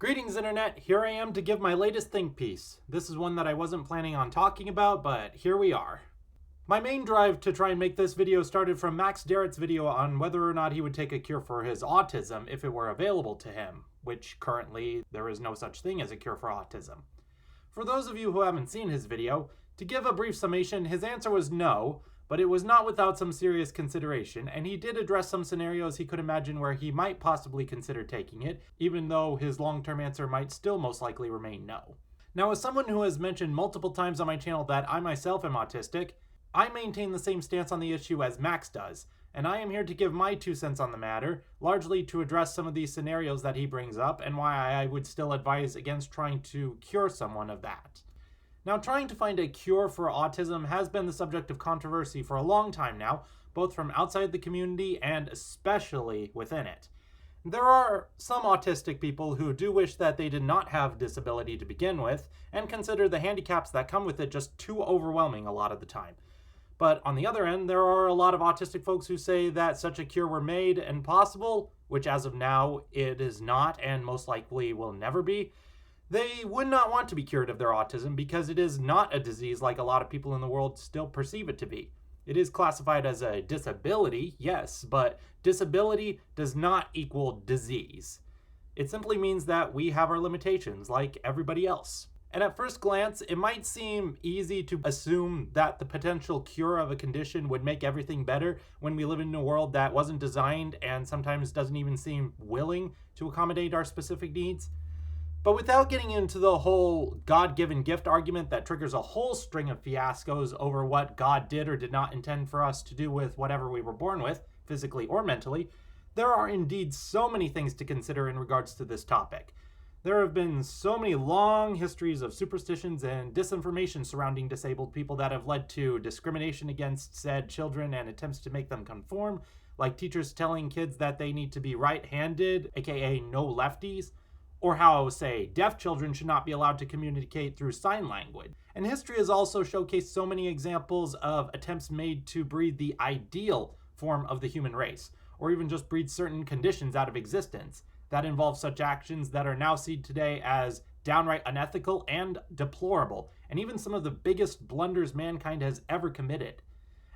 Greetings, Internet. Here I am to give my latest think piece. This is one that I wasn't planning on talking about, but here we are. My main drive to try and make this video started from Max Derrett's video on whether or not he would take a cure for his autism if it were available to him, which currently there is no such thing as a cure for autism. For those of you who haven't seen his video, to give a brief summation, his answer was no, but it was not without some serious consideration, and he did address some scenarios he could imagine where he might possibly consider taking it, even though his long-term answer might still most likely remain no. Now, as someone who has mentioned multiple times on my channel that I myself am autistic, I maintain the same stance on the issue as Max does, and I am here to give my 2 cents on the matter, largely to address some of these scenarios that he brings up and why I would still advise against trying to cure someone of that. Now, trying to find a cure for autism has been the subject of controversy for a long time now, both from outside the community and especially within it. There are some autistic people who do wish that they did not have disability to begin with, and consider the handicaps that come with it just too overwhelming a lot of the time. But on the other end, there are a lot of autistic folks who say that such a cure were made and possible, which as of now it is not and most likely will never be. They would not want to be cured of their autism because it is not a disease like a lot of people in the world still perceive it to be. It is classified as a disability, yes, but disability does not equal disease. It simply means that we have our limitations like everybody else. And at first glance, it might seem easy to assume that the potential cure of a condition would make everything better when we live in a world that wasn't designed and sometimes doesn't even seem willing to accommodate our specific needs. But without getting into the whole God-given gift argument that triggers a whole string of fiascos over what God did or did not intend for us to do with whatever we were born with, physically or mentally, there are indeed so many things to consider in regards to this topic. There have been so many long histories of superstitions and disinformation surrounding disabled people that have led to discrimination against said children and attempts to make them conform, like teachers telling kids that they need to be right-handed, aka no lefties, or how, say, deaf children should not be allowed to communicate through sign language. And history has also showcased so many examples of attempts made to breed the ideal form of the human race, or even just breed certain conditions out of existence that involve such actions that are now seen today as downright unethical and deplorable, and even some of the biggest blunders mankind has ever committed.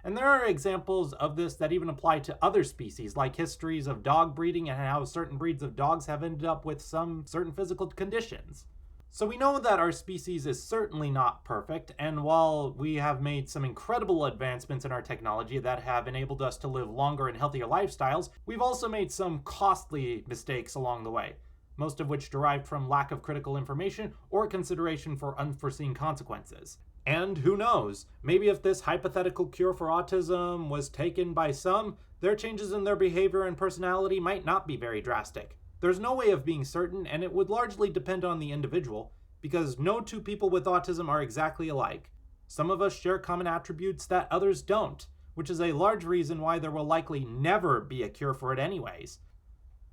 And there are examples of this that even apply to other species, like histories of dog breeding and how certain breeds of dogs have ended up with some certain physical conditions. So we know that our species is certainly not perfect, and while we have made some incredible advancements in our technology that have enabled us to live longer and healthier lifestyles, we've also made some costly mistakes along the way, most of which derived from lack of critical information or consideration for unforeseen consequences. And who knows, maybe if this hypothetical cure for autism was taken by some, their changes in their behavior and personality might not be very drastic. There's no way of being certain, and it would largely depend on the individual, because no two people with autism are exactly alike. Some of us share common attributes that others don't, which is a large reason why there will likely never be a cure for it anyways.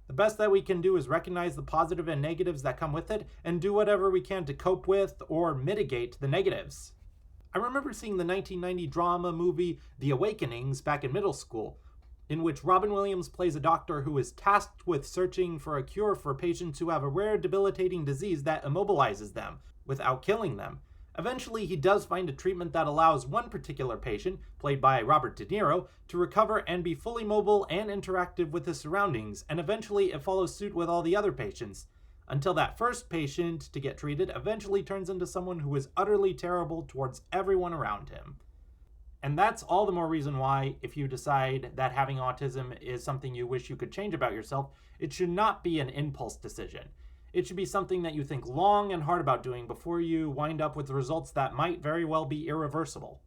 The best that we can do is recognize the positive and negatives that come with it, and do whatever we can to cope with or mitigate the negatives. I remember seeing the 1990 drama movie The Awakenings back in middle school, in which Robin Williams plays a doctor who is tasked with searching for a cure for patients who have a rare debilitating disease that immobilizes them without killing them. Eventually, he does find a treatment that allows one particular patient, played by Robert De Niro, to recover and be fully mobile and interactive with his surroundings, and eventually it follows suit with all the other patients, until that first patient to get treated eventually turns into someone who is utterly terrible towards everyone around him. And that's all the more reason why, if you decide that having autism is something you wish you could change about yourself, it should not be an impulse decision. It should be something that you think long and hard about doing before you wind up with results that might very well be irreversible.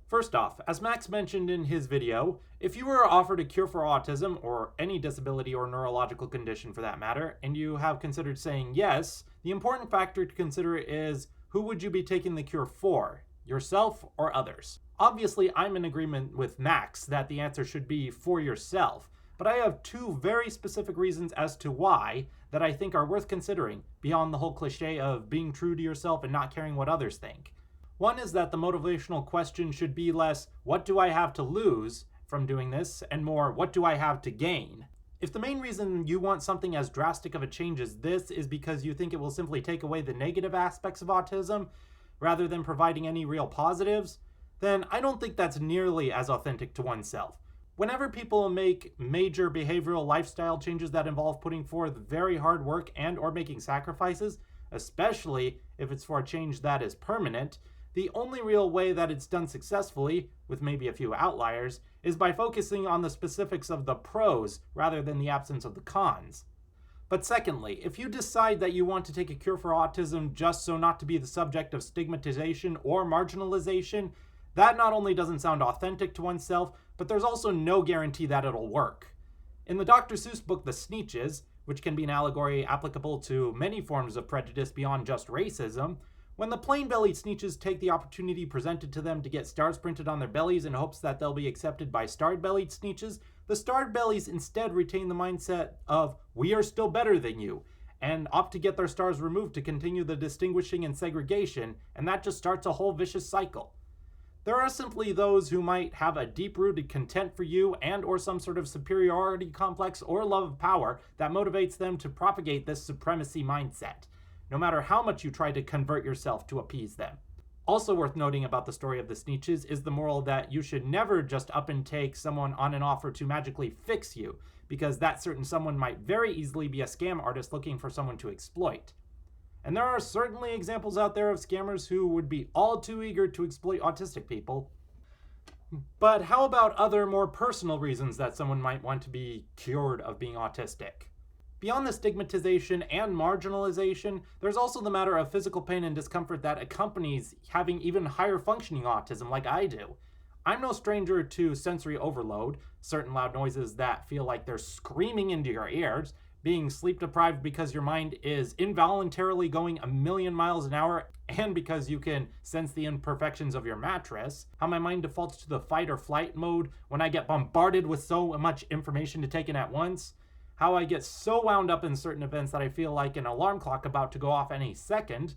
First off, as Max mentioned in his video, if you were offered a cure for autism, or any disability or neurological condition for that matter, and you have considered saying yes, the important factor to consider is who would you be taking the cure for, yourself or others? Obviously, I'm in agreement with Max that the answer should be for yourself, but I have 2 very specific reasons as to why that I think are worth considering, beyond the whole cliche of being true to yourself and not caring what others think. One is that the motivational question should be less, what do I have to lose from doing this, and more, what do I have to gain? If the main reason you want something as drastic of a change as this is because you think it will simply take away the negative aspects of autism, rather than providing any real positives, then I don't think that's nearly as authentic to oneself. Whenever people make major behavioral lifestyle changes that involve putting forth very hard work and or making sacrifices, especially if it's for a change that is permanent, the only real way that it's done successfully, with maybe a few outliers, is by focusing on the specifics of the pros rather than the absence of the cons. But secondly, if you decide that you want to take a cure for autism just so not to be the subject of stigmatization or marginalization, that not only doesn't sound authentic to oneself, but there's also no guarantee that it'll work. In the Dr. Seuss book The Sneetches, which can be an allegory applicable to many forms of prejudice beyond just racism, when the plain-bellied Sneetches take the opportunity presented to them to get stars printed on their bellies in hopes that they'll be accepted by starred-bellied Sneetches, the starred bellies instead retain the mindset of, we are still better than you, and opt to get their stars removed to continue the distinguishing and segregation, and that just starts a whole vicious cycle. There are simply those who might have a deep-rooted contempt for you and or some sort of superiority complex or love of power that motivates them to propagate this supremacy mindset, no matter how much you try to convert yourself to appease them. Also worth noting about the story of the Sneetches is the moral that you should never just up and take someone on an offer to magically fix you, because that certain someone might very easily be a scam artist looking for someone to exploit. And there are certainly examples out there of scammers who would be all too eager to exploit autistic people. But how about other more personal reasons that someone might want to be cured of being autistic? Beyond the stigmatization and marginalization, there's also the matter of physical pain and discomfort that accompanies having even higher functioning autism like I do. I'm no stranger to sensory overload, certain loud noises that feel like they're screaming into your ears, being sleep deprived because your mind is involuntarily going a million miles an hour and because you can sense the imperfections of your mattress, how my mind defaults to the fight or flight mode when I get bombarded with so much information to take in at once, how I get so wound up in certain events that I feel like an alarm clock about to go off any second.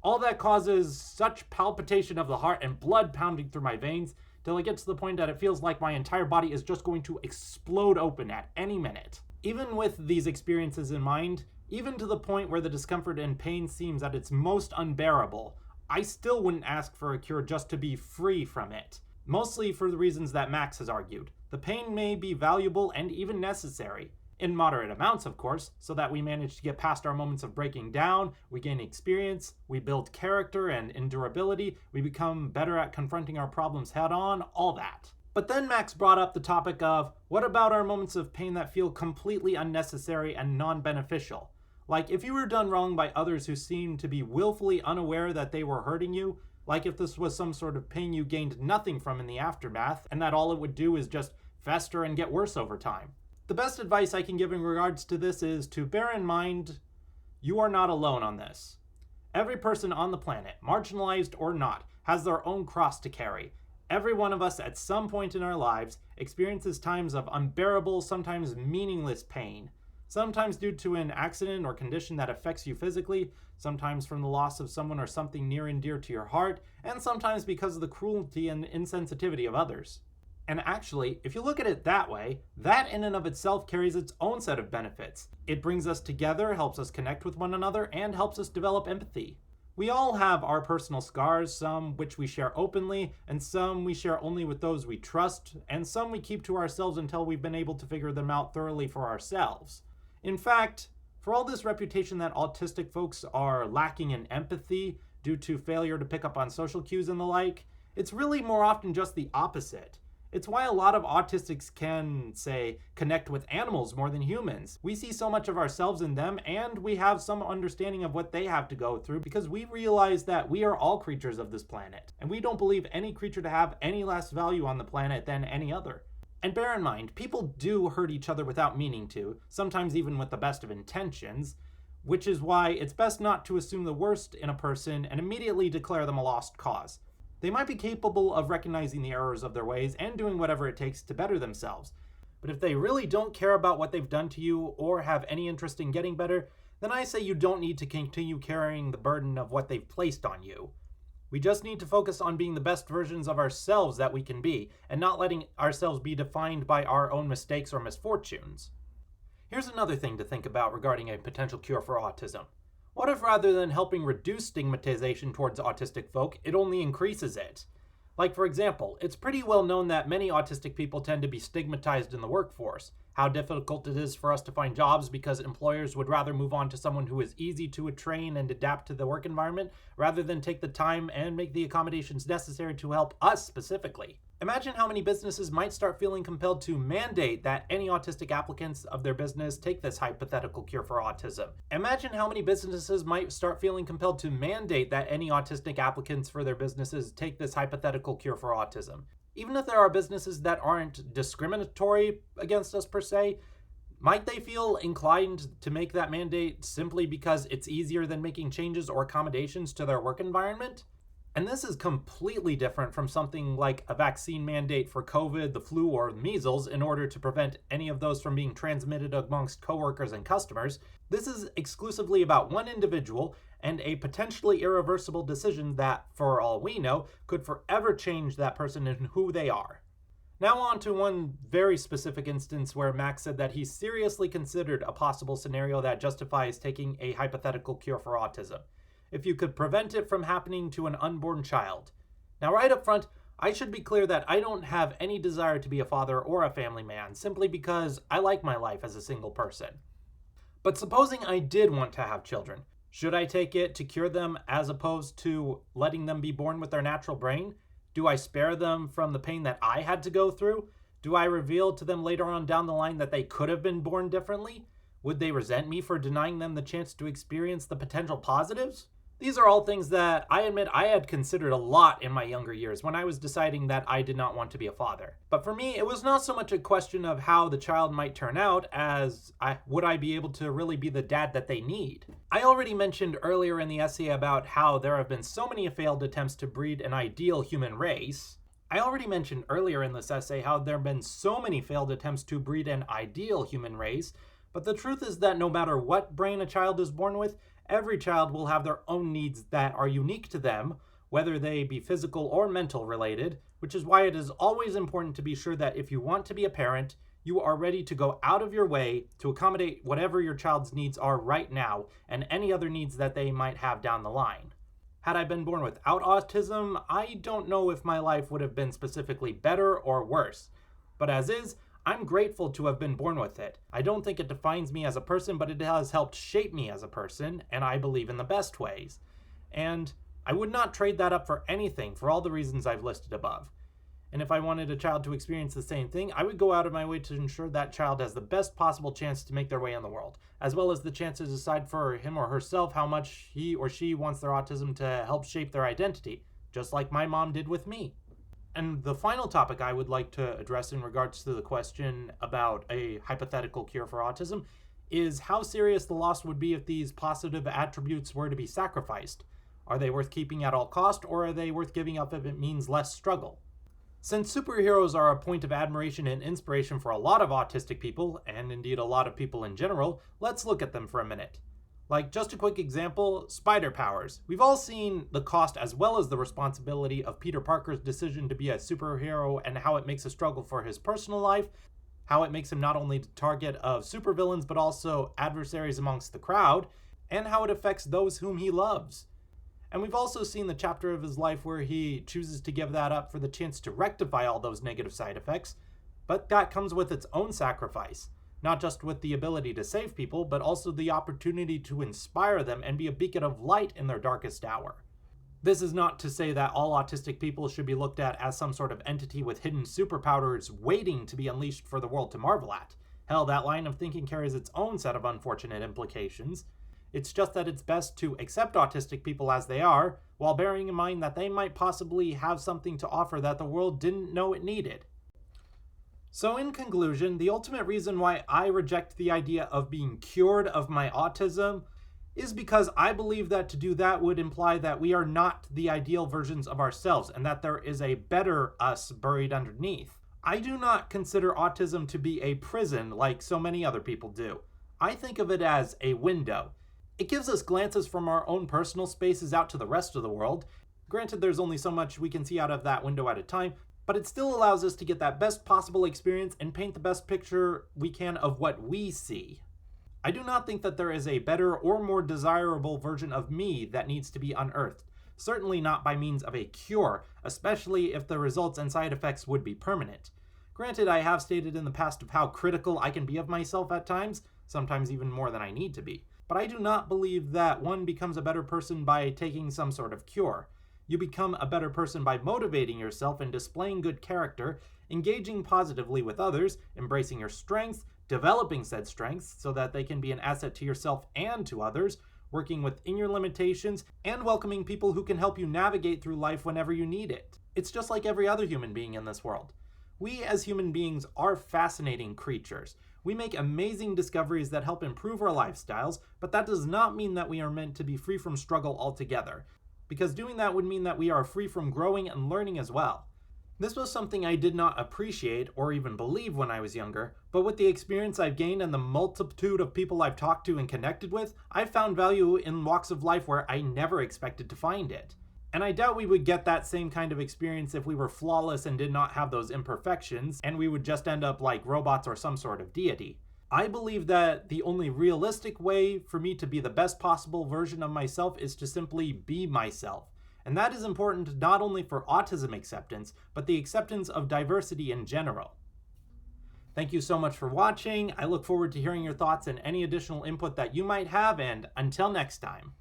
All that causes such palpitation of the heart and blood pounding through my veins till it gets to the point that it feels like my entire body is just going to explode open at any minute. Even with these experiences in mind, even to the point where the discomfort and pain seems at its most unbearable, I still wouldn't ask for a cure just to be free from it. Mostly for the reasons that Max has argued. The pain may be valuable and even necessary. In moderate amounts, of course, so that we manage to get past our moments of breaking down, we gain experience, we build character and endurability, we become better at confronting our problems head on, all that. But then Max brought up the topic of, what about our moments of pain that feel completely unnecessary and non-beneficial? Like if you were done wrong by others who seemed to be willfully unaware that they were hurting you, like if this was some sort of pain you gained nothing from in the aftermath, and that all it would do is just fester and get worse over time. The best advice I can give in regards to this is to bear in mind, you are not alone on this. Every person on the planet, marginalized or not, has their own cross to carry. Every one of us at some point in our lives experiences times of unbearable, sometimes meaningless pain. Sometimes due to an accident or condition that affects you physically, sometimes from the loss of someone or something near and dear to your heart, and sometimes because of the cruelty and insensitivity of others. And actually, if you look at it that way, that in and of itself carries its own set of benefits. It brings us together, helps us connect with one another, and helps us develop empathy. We all have our personal scars, some which we share openly, and some we share only with those we trust, and some we keep to ourselves until we've been able to figure them out thoroughly for ourselves. In fact, for all this reputation that autistic folks are lacking in empathy due to failure to pick up on social cues and the like, it's really more often just the opposite. It's why a lot of autistics can, say, connect with animals more than humans. We see so much of ourselves in them, and we have some understanding of what they have to go through because we realize that we are all creatures of this planet, and we don't believe any creature to have any less value on the planet than any other. And bear in mind, people do hurt each other without meaning to, sometimes even with the best of intentions, which is why it's best not to assume the worst in a person and immediately declare them a lost cause. They might be capable of recognizing the errors of their ways and doing whatever it takes to better themselves. But if they really don't care about what they've done to you or have any interest in getting better, then I say you don't need to continue carrying the burden of what they've placed on you. We just need to focus on being the best versions of ourselves that we can be, and not letting ourselves be defined by our own mistakes or misfortunes. Here's another thing to think about regarding a potential cure for autism. What if rather than helping reduce stigmatization towards autistic folk, it only increases it? Like, for example, it's pretty well known that many autistic people tend to be stigmatized in the workforce. How difficult it is for us to find jobs because employers would rather move on to someone who is easy to train and adapt to the work environment rather than take the time and make the accommodations necessary to help us specifically. Imagine how many businesses might start feeling compelled to mandate that any autistic applicants of their business take this hypothetical cure for autism. Imagine how many businesses might start feeling compelled to mandate that any autistic applicants for their businesses take this hypothetical cure for autism. Even if there are businesses that aren't discriminatory against us per se, might they feel inclined to make that mandate simply because it's easier than making changes or accommodations to their work environment? And this is completely different from something like a vaccine mandate for COVID, the flu, or measles in order to prevent any of those from being transmitted amongst coworkers and customers. This is exclusively about one individual and a potentially irreversible decision that, for all we know, could forever change that person and who they are. Now on to one very specific instance where Max said that he seriously considered a possible scenario that justifies taking a hypothetical cure for autism. If you could prevent it from happening to an unborn child. Now right up front, I should be clear that I don't have any desire to be a father or a family man, simply because I like my life as a single person. But supposing I did want to have children, should I take it to cure them as opposed to letting them be born with their natural brain? Do I spare them from the pain that I had to go through? Do I reveal to them later on down the line that they could have been born differently? Would they resent me for denying them the chance to experience the potential positives? These are all things that I admit I had considered a lot in my younger years when I was deciding that I did not want to be a father. But for me, it was not so much a question of how the child might turn out as would I be able to really be the dad that they need. I already mentioned earlier in the essay about how there have been so many failed attempts to breed an ideal human race. But the truth is that no matter what brain a child is born with, every child will have their own needs that are unique to them, whether they be physical or mental related, which is why it is always important to be sure that if you want to be a parent, you are ready to go out of your way to accommodate whatever your child's needs are right now and any other needs that they might have down the line. Had I been born without autism, I don't know if my life would have been specifically better or worse. But as is, I'm grateful to have been born with it. I don't think it defines me as a person, but it has helped shape me as a person, and I believe in the best ways. And I would not trade that up for anything for all the reasons I've listed above. And if I wanted a child to experience the same thing, I would go out of my way to ensure that child has the best possible chance to make their way in the world, as well as the chance to decide for him or herself how much he or she wants their autism to help shape their identity, just like my mom did with me. And the final topic I would like to address in regards to the question about a hypothetical cure for autism is how serious the loss would be if these positive attributes were to be sacrificed. Are they worth keeping at all cost, or are they worth giving up if it means less struggle? Since superheroes are a point of admiration and inspiration for a lot of autistic people, and indeed a lot of people in general, let's look at them for a minute. Like, just a quick example, spider powers. We've all seen the cost as well as the responsibility of Peter Parker's decision to be a superhero and how it makes a struggle for his personal life, how it makes him not only the target of supervillains but also adversaries amongst the crowd, and how it affects those whom he loves. And we've also seen the chapter of his life where he chooses to give that up for the chance to rectify all those negative side effects, but that comes with its own sacrifice. Not just with the ability to save people, but also the opportunity to inspire them and be a beacon of light in their darkest hour. This is not to say that all autistic people should be looked at as some sort of entity with hidden superpowers waiting to be unleashed for the world to marvel at. Hell, that line of thinking carries its own set of unfortunate implications. It's just that it's best to accept autistic people as they are, while bearing in mind that they might possibly have something to offer that the world didn't know it needed. So in conclusion, the ultimate reason why I reject the idea of being cured of my autism is because I believe that to do that would imply that we are not the ideal versions of ourselves and that there is a better us buried underneath. I do not consider autism to be a prison like so many other people do. I think of it as a window. It gives us glances from our own personal spaces out to the rest of the world. Granted, there's only so much we can see out of that window at a time, but it still allows us to get that best possible experience and paint the best picture we can of what we see. I do not think that there is a better or more desirable version of me that needs to be unearthed. Certainly not by means of a cure, especially if the results and side effects would be permanent. Granted, I have stated in the past of how critical I can be of myself at times, sometimes even more than I need to be. But I do not believe that one becomes a better person by taking some sort of cure. You become a better person by motivating yourself and displaying good character, engaging positively with others, embracing your strengths, developing said strengths so that they can be an asset to yourself and to others, working within your limitations, and welcoming people who can help you navigate through life whenever you need it. It's just like every other human being in this world. We as human beings are fascinating creatures. We make amazing discoveries that help improve our lifestyles, but that does not mean that we are meant to be free from struggle altogether, because doing that would mean that we are free from growing and learning as well. This was something I did not appreciate or even believe when I was younger, but with the experience I've gained and the multitude of people I've talked to and connected with, I've found value in walks of life where I never expected to find it. And I doubt we would get that same kind of experience if we were flawless and did not have those imperfections, and we would just end up like robots or some sort of deity. I believe that the only realistic way for me to be the best possible version of myself is to simply be myself. And that is important not only for autism acceptance, but the acceptance of diversity in general. Thank you so much for watching. I look forward to hearing your thoughts and any additional input that you might have, and until next time.